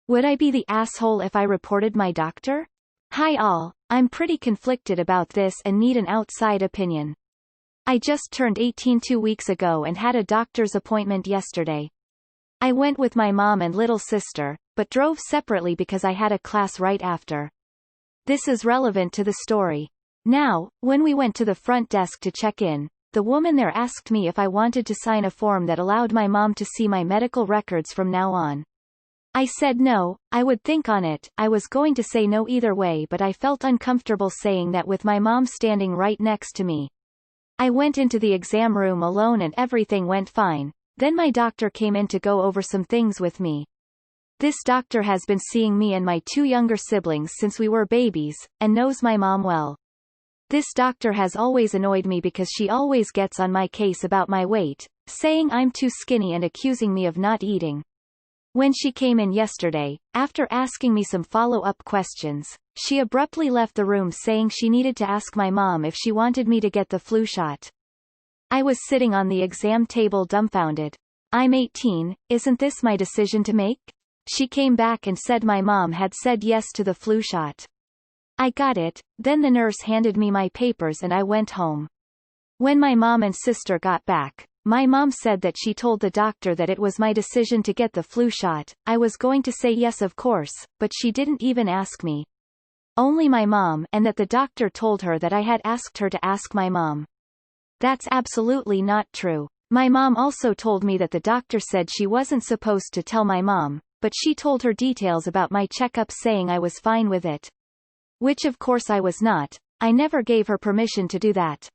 Would I be the asshole if I reported my doctor? Hi all, I'm pretty conflicted about this and need an outside opinion. I just turned 18 2 weeks ago and had a doctor's appointment yesterday. I went with my mom and little sister, but drove separately because I had a class right after. This is relevant to the story. Now, when we went to the front desk to check in, the woman there asked me if I wanted to sign a form that allowed my mom to see my medical records from now on. I said no, I would think on it. I was going to say no either way, but I felt uncomfortable saying that with my mom standing right next to me. I went into the exam room alone and everything went fine. Then my doctor came in to go over some things with me. This doctor has been seeing me and my 2 younger siblings since we were babies, and knows my mom well. This doctor has always annoyed me because she always gets on my case about my weight, saying I'm too skinny and accusing me of not eating. When she came in yesterday, after asking me some follow-up questions, she abruptly left the room saying she needed to ask my mom if she wanted me to get the flu shot. I was sitting on the exam table dumbfounded. I'm 18, isn't this my decision to make? She came back and said my mom had said yes to the flu shot. I got it, then the nurse handed me my papers and I went home. When my mom and sister got back, my mom said that she told the doctor that it was my decision to get the flu shot. I was going to say yes of course, but she didn't even ask me. Only my mom, and that the doctor told her that I had asked her to ask my mom. That's absolutely not true. My mom also told me that the doctor said she wasn't supposed to tell my mom, but she told her details about my checkup saying I was fine with it. Which of course I was not. I never gave her permission to do that.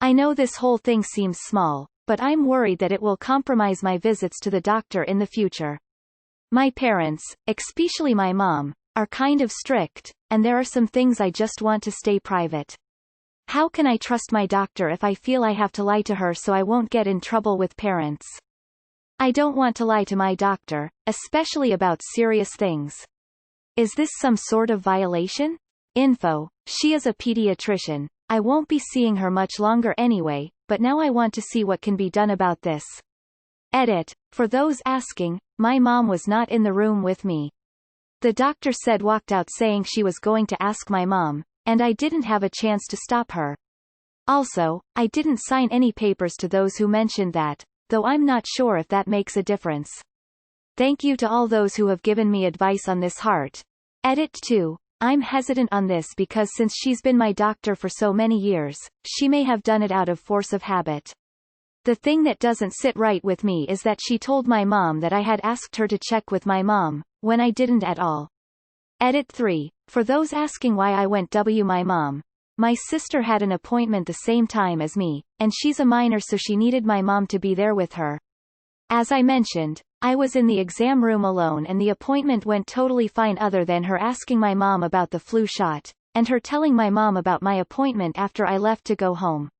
I know this whole thing seems small, but I'm worried that it will compromise my visits to the doctor in the future. My parents, especially my mom, are kind of strict, and there are some things I just want to stay private. How can I trust my doctor if I feel I have to lie to her so I won't get in trouble with parents? I don't want to lie to my doctor, especially about serious things. Is this some sort of violation? Info: she is a pediatrician. I won't be seeing her much longer anyway, but now I want to see what can be done about this. Edit: for those asking, my mom was not in the room with me. The doctor said walked out saying she was going to ask my mom, and I didn't have a chance to stop her. Also, I didn't sign any papers to those who mentioned that, though I'm not sure if that makes a difference. Thank you to all those who have given me advice on this heart. Edit 2. I'm hesitant on this because since she's been my doctor for so many years, she may have done it out of force of habit. The thing that doesn't sit right with me is that she told my mom that I had asked her to check with my mom, when I didn't at all. Edit 3. For those asking why I went my mom. My sister had an appointment the same time as me, and she's a minor so she needed my mom to be there with her. As I mentioned, I was in the exam room alone and the appointment went totally fine other than her asking my mom about the flu shot, and her telling my mom about my appointment after I left to go home.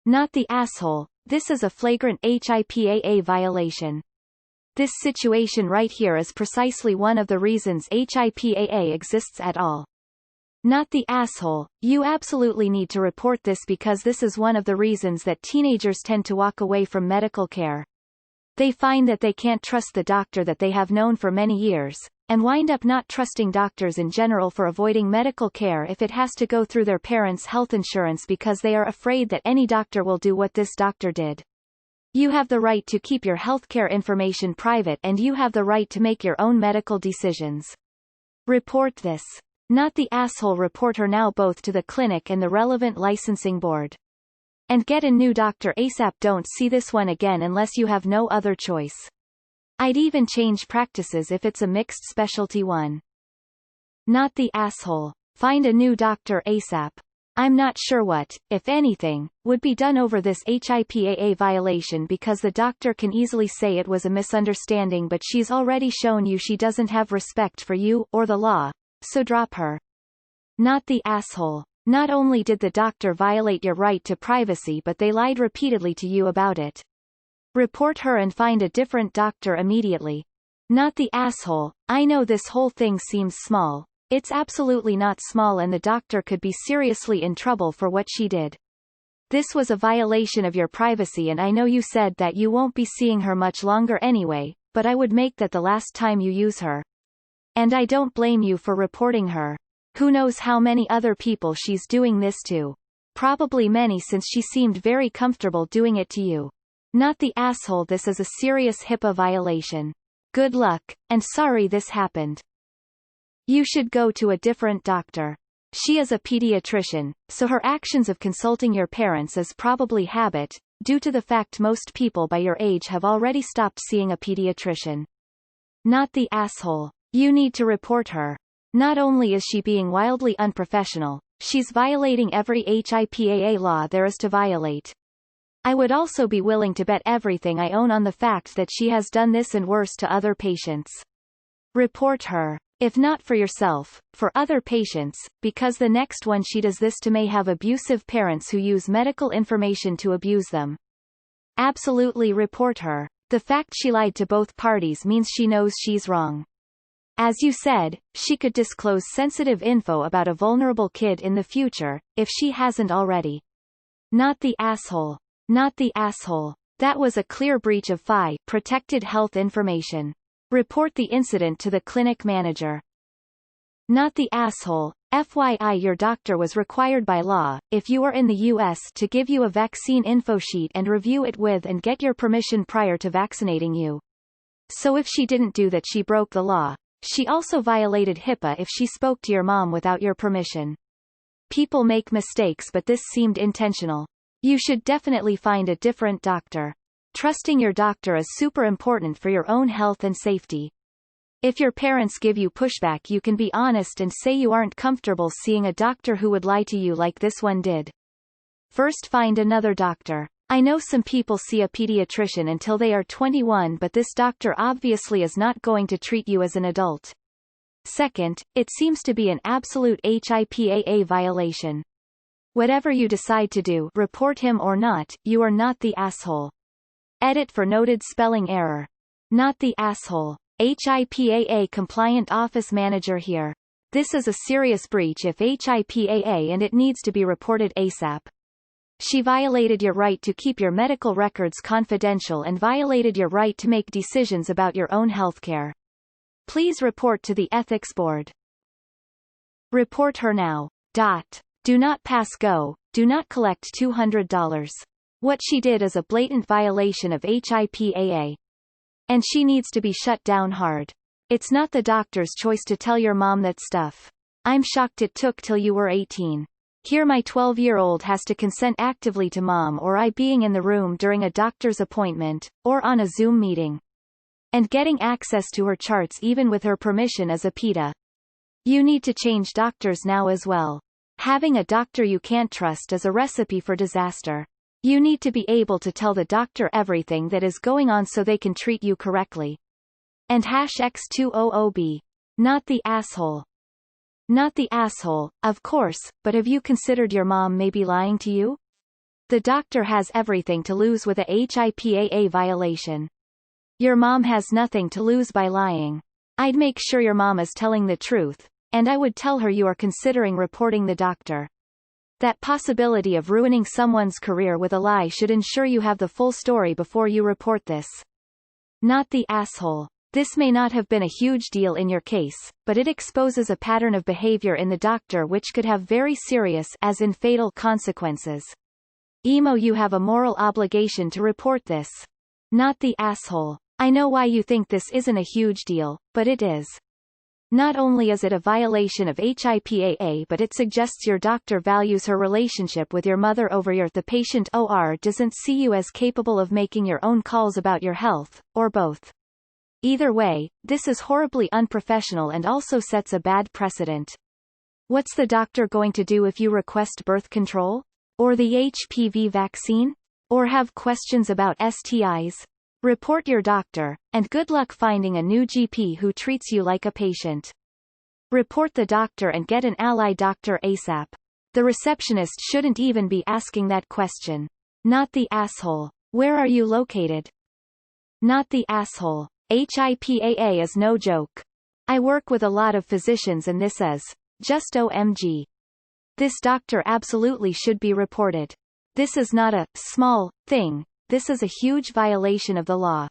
Not the asshole, this is a flagrant HIPAA violation. This situation right here is precisely one of the reasons HIPAA exists at all. Not the asshole, you absolutely need to report this because this is one of the reasons that teenagers tend to walk away from medical care. They find that they can't trust the doctor that they have known for many years, and wind up not trusting doctors in general for avoiding medical care if it has to go through their parents' health insurance because they are afraid that any doctor will do what this doctor did. You have the right to keep your healthcare information private and you have the right to make your own medical decisions. Report this. Not the asshole. Report her now both to the clinic and the relevant licensing board. And get a new doctor ASAP. Don't see this one again unless you have no other choice. I'd even change practices if it's a mixed specialty one. Not the asshole. Find a new doctor ASAP. I'm not sure what, if anything, would be done over this HIPAA violation because the doctor can easily say it was a misunderstanding but she's already shown you she doesn't have respect for you, or the law, so drop her. Not the asshole. Not only did the doctor violate your right to privacy but they lied repeatedly to you about it. Report her and find a different doctor immediately. Not the asshole. I know this whole thing seems small. It's absolutely not small and the doctor could be seriously in trouble for what she did. This was a violation of your privacy and I know you said that you won't be seeing her much longer anyway, but I would make that the last time you use her. And I don't blame you for reporting her. Who knows how many other people she's doing this to. Probably many, since she seemed very comfortable doing it to you. Not the asshole. This is a serious HIPAA violation. Good luck, and sorry this happened. You should go to a different doctor. She is a pediatrician, so her actions of consulting your parents is probably habit, due to the fact most people by your age have already stopped seeing a pediatrician. Not the asshole. You need to report her. Not only is she being wildly unprofessional, she's violating every HIPAA law there is to violate. I would also be willing to bet everything I own on the fact that she has done this and worse to other patients. Report her. If not for yourself, for other patients, because the next one she does this to may have abusive parents who use medical information to abuse them. Absolutely report her. The fact she lied to both parties means she knows she's wrong. As you said, she could disclose sensitive info about a vulnerable kid in the future, if she hasn't already. Not the asshole. Not the asshole. That was a clear breach of FI, protected health information. Report the incident to the clinic manager. Not the asshole. FYI, your doctor was required by law, if you are in the U.S., to give you a vaccine info sheet and review it with and get your permission prior to vaccinating you. So if she didn't do that, she broke the law. She also violated HIPAA if she spoke to your mom without your permission. People make mistakes, but this seemed intentional. You should definitely find a different doctor. Trusting your doctor is super important for your own health and safety. If your parents give you pushback, you can be honest and say you aren't comfortable seeing a doctor who would lie to you like this one did. First, find another doctor. I know some people see a pediatrician until they are 21, but this doctor obviously is not going to treat you as an adult. Second, it seems to be an absolute HIPAA violation. Whatever you decide to do, report him or not, you are not the asshole. Edit for noted spelling error. Not the asshole. HIPAA compliant office manager here. This is a serious breach if HIPAA, and it needs to be reported ASAP. She violated your right to keep your medical records confidential and violated your right to make decisions about your own healthcare. Please report to the ethics board. Report her now. Do not pass go. Do not collect $200. What she did is a blatant violation of HIPAA. And she needs to be shut down hard. It's not the doctor's choice to tell your mom that stuff. I'm shocked it took till you were 18. Here my 12-year-old has to consent actively to mom or I being in the room during a doctor's appointment, or on a Zoom meeting. And getting access to her charts even with her permission is a PITA. You need to change doctors now as well. Having a doctor you can't trust is a recipe for disaster. You need to be able to tell the doctor everything that is going on so they can treat you correctly. And #X200B. Not the asshole. Not the asshole, of course, but have you considered your mom may be lying to you? The doctor has everything to lose with a HIPAA violation. Your mom has nothing to lose by lying. I'd make sure your mom is telling the truth, and I would tell her you are considering reporting the doctor. That possibility of ruining someone's career with a lie should ensure you have the full story before you report this. Not the asshole. This may not have been a huge deal in your case, but it exposes a pattern of behavior in the doctor which could have very serious, as in fatal, consequences. Emo, you have a moral obligation to report this. Not the asshole. I know why you think this isn't a huge deal, but it is. Not only is it a violation of HIPAA, but it suggests your doctor values her relationship with your mother over your the patient or doesn't see you as capable of making your own calls about your health, or both. Either way, this is horribly unprofessional and also sets a bad precedent. What's the doctor going to do if you request birth control? Or the HPV vaccine? Or have questions about STIs? Report your doctor, and good luck finding a new GP who treats you like a patient. Report the doctor and get an ally doctor ASAP. The receptionist shouldn't even be asking that question. Not the asshole. Where are you located? Not the asshole. HIPAA is no joke. I work with a lot of physicians and this is just OMG. This doctor absolutely should be reported. This is not a small thing, this is a huge violation of the law.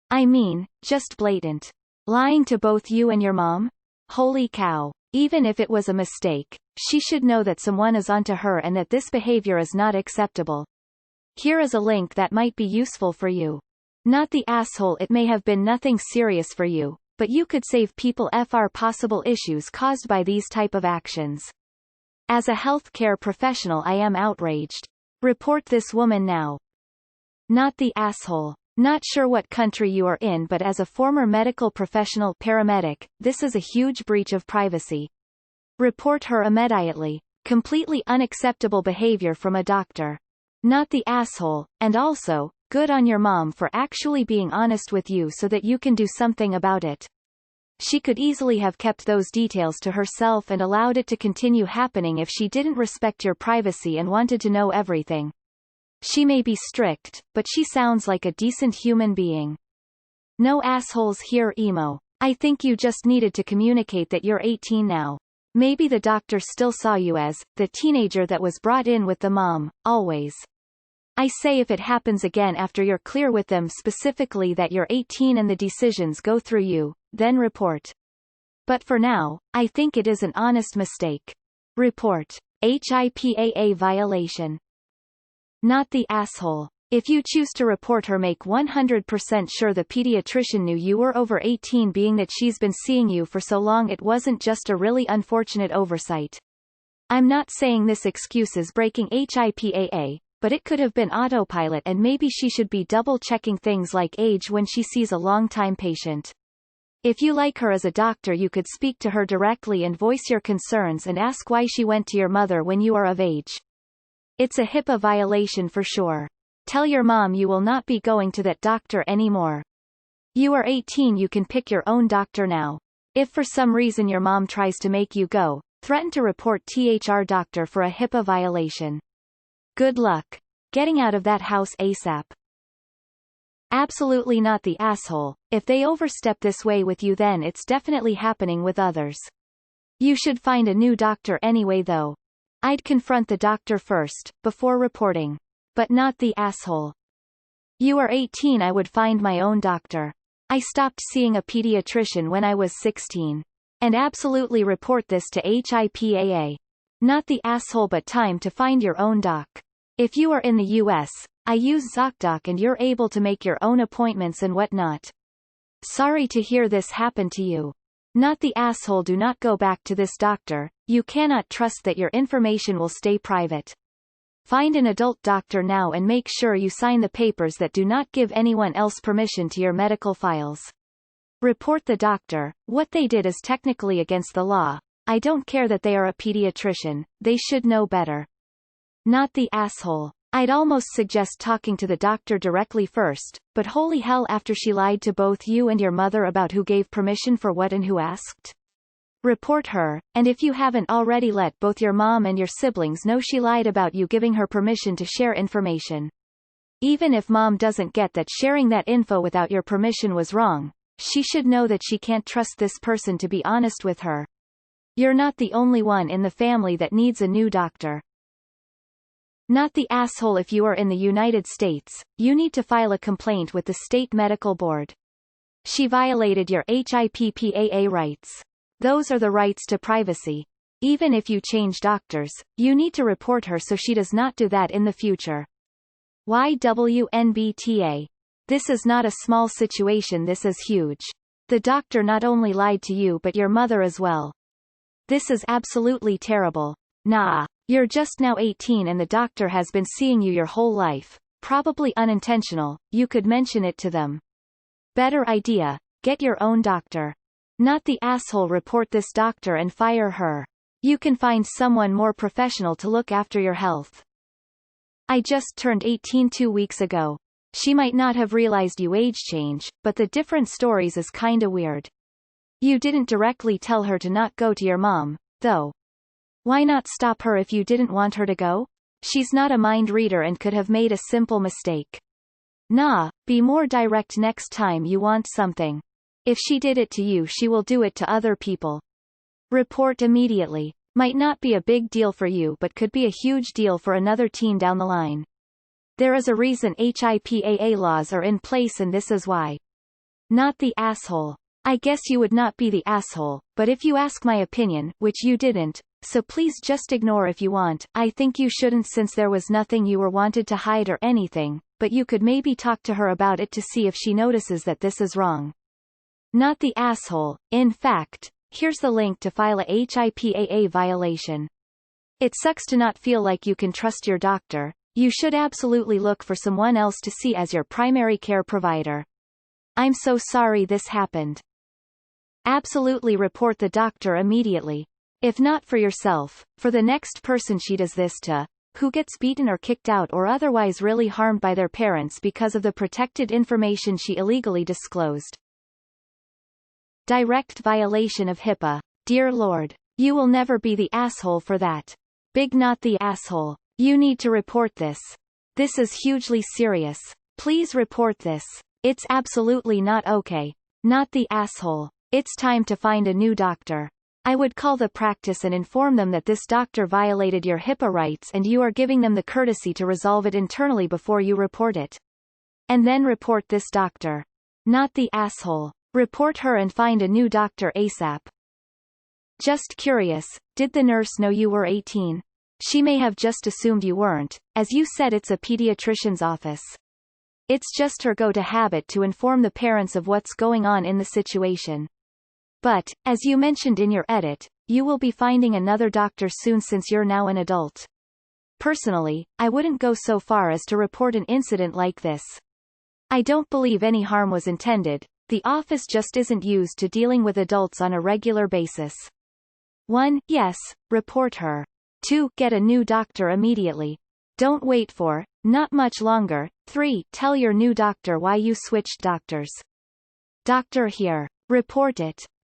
I mean, just blatant. Lying to both you and your mom? Holy cow. Even if it was a mistake, she should know that someone is onto her and that this behavior is not acceptable. Here is a link that might be useful for you. Not the asshole. It may have been nothing serious for you, but you could save people possible issues caused by these type of actions. As a healthcare professional, I am outraged. Report this woman now. Not the asshole. Not sure what country you are in, but as a former medical professional paramedic, this is a huge breach of privacy. Report her immediately. Completely unacceptable behavior from a doctor. Not the asshole, and also, good on your mom for actually being honest with you so that you can do something about it. She could easily have kept those details to herself and allowed it to continue happening if she didn't respect your privacy and wanted to know everything. She may be strict, but she sounds like a decent human being. No assholes here, emo. I think you just needed to communicate that you're 18 now. Maybe the doctor still saw you as the teenager that was brought in with the mom, always. I say if it happens again after you're clear with them specifically that you're 18 and the decisions go through you, then report. But for now, I think it is an honest mistake. Report. WIBTA violation. Not the asshole. If you choose to report her, make 100% sure the pediatrician knew you were over 18, being that she's been seeing you for so long. It wasn't just a really unfortunate oversight. I'm not saying this excuse is breaking WIBTA, but it could have been autopilot, and maybe she should be double-checking things like age when she sees a long-time patient. If you like her as a doctor, you could speak to her directly and voice your concerns and ask why she went to your mother when you are of age. It's a HIPAA violation for sure. Tell your mom you will not be going to that doctor anymore. You are 18, you can pick your own doctor now. If for some reason your mom tries to make you go, threaten to report THR doctor for a HIPAA violation. Good luck getting out of that house ASAP. Absolutely not the asshole. If they overstep this way with you, then it's definitely happening with others. You should find a new doctor anyway though. I'd confront the doctor first, before reporting. But not the asshole. You are 18, I would find my own doctor. I stopped seeing a pediatrician when I was 16. And absolutely report this to WIBTA. Not the asshole, but time to find your own doc. If you are in the US, I use ZocDoc and you're able to make your own appointments and whatnot. Sorry to hear this happen to you. Not the asshole. Do not go back to this doctor. You cannot trust that your information will stay private. Find an adult doctor now and make sure you sign the papers that do not give anyone else permission to your medical files. Report the doctor. What they did is technically against the law. I don't care that they are a pediatrician, they should know better. Not the asshole. I'd almost suggest talking to the doctor directly first, but holy hell, after she lied to both you and your mother about who gave permission for what and who asked? Report her, and if you haven't already, let both your mom and your siblings know she lied about you giving her permission to share information. Even if mom doesn't get that sharing that info without your permission was wrong, she should know that she can't trust this person to be honest with her. You're not the only one in the family that needs a new doctor. Not the asshole. If you are in the United States, you need to file a complaint with the state medical board. She violated your HIPAA rights. Those are the rights to privacy. Even if you change doctors, you need to report her so she does not do that in the future. WNBTA. This is not a small situation, this is huge. The doctor not only lied to you but your mother as well. This is absolutely terrible. Nah. You're just now 18 and the doctor has been seeing you your whole life. Probably unintentional, you could mention it to them. Better idea, get your own doctor. Not the asshole. Report this doctor and fire her. You can find someone more professional to look after your health. I just turned 18 2 weeks ago. She might not have realized you age change, but the different stories is kinda weird. You didn't directly tell her to not go to your mom, though. Why not stop her if you didn't want her to go? She's not a mind reader and could have made a simple mistake. Nah, be more direct next time you want something. If she did it to you, she will do it to other people. Report immediately. Might not be a big deal for you but could be a huge deal for another teen down the line. There is a reason HIPAA laws are in place and this is why. Not the asshole. I guess you would not be the asshole, but if you ask my opinion, which you didn't, so please just ignore if you want, I think you shouldn't since there was nothing you were wanted to hide or anything, but you could maybe talk to her about it to see if she notices that this is wrong. Not the asshole. In fact, here's the link to file a HIPAA violation. It sucks to not feel like you can trust your doctor. You should absolutely look for someone else to see as your primary care provider. I'm so sorry this happened. Absolutely report the doctor immediately. If not for yourself, for the next person she does this to, who gets beaten or kicked out or otherwise really harmed by their parents because of the protected information she illegally disclosed. Direct violation of HIPAA. Dear Lord. You will never be the asshole for that. Big not the asshole. You need to report this. This is hugely serious. Please report this. It's absolutely not okay. Not the asshole. It's time to find a new doctor. I would call the practice and inform them that this doctor violated your HIPAA rights and you are giving them the courtesy to resolve it internally before you report it. And then report this doctor. Not the asshole. Report her and find a new doctor ASAP. Just curious, did the nurse know you were 18? She may have just assumed you weren't, as you said it's a pediatrician's office. It's just her go-to habit to inform the parents of what's going on in the situation. But, as you mentioned in your edit, you will be finding another doctor soon since you're now an adult. Personally, I wouldn't go so far as to report an incident like this. I don't believe any harm was intended. The office just isn't used to dealing with adults on a regular basis. 1. Yes, report her. 2. Get a new doctor immediately. Don't wait for, not much longer. 3. Tell your new doctor why you switched doctors. Doctor here. Report it.